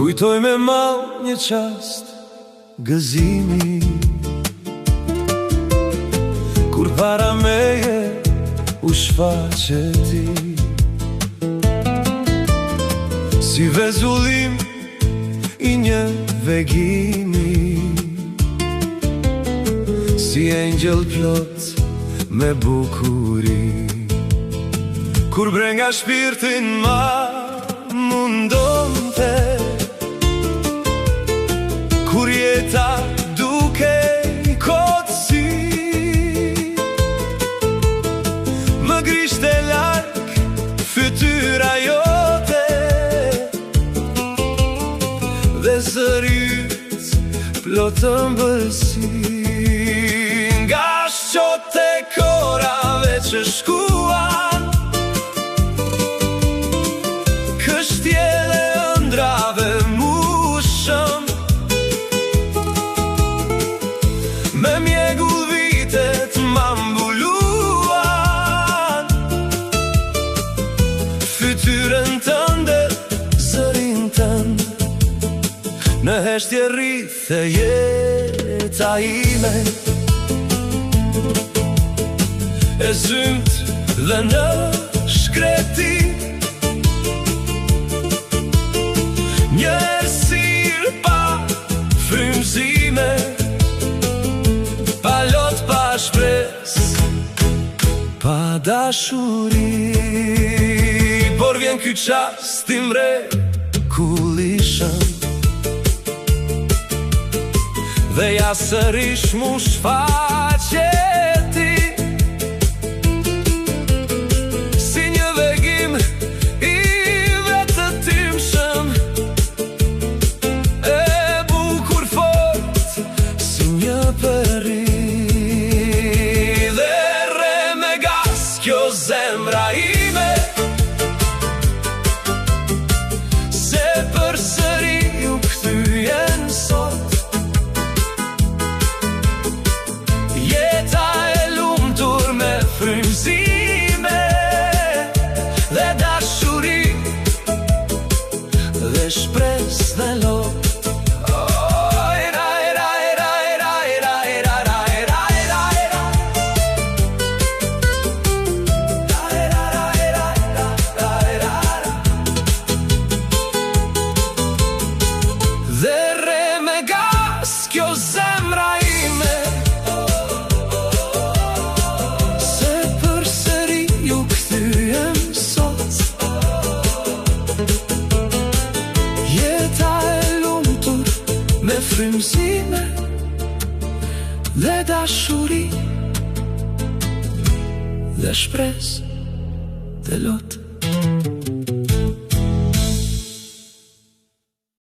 Kujtoj me mal një qast gëzimi, kur para meje u shfaqe ti, si vezullim i një vegimi, si engjël plot me bukuri. Kur brenga shpirtin ma mundonte, kur jeta dukej kotësi, më grishte larg fytyra jote, dhe zëri yt plot ëmbëlsi. Nga shqot e korave që shkuan, kështje dhe ëndrave mushëm, me mjegull vitet ma mbuluan, fytyrën tënde, zërin tënd, në heshtje rrithe jeta ime, e zymt dhe në shkreti, një errësirë pa frymëzime, pa lot, pa shpresë, pa dashuri. Por vjen ky çast i mrekulishëm, dhe ja sërish mu shfaqe ti, si një vegim i vetëtimshëm, e bukur fort si një peri. Dhe re me gas kjo zemra ime, se përsëri u kthyen sot, frymëzime dhe dashuri, dhe shpresë dhe lot. Dhe re me gas kjo zemra ime, me frymëzime dhe dashuri, dhe shpresë dhe lot.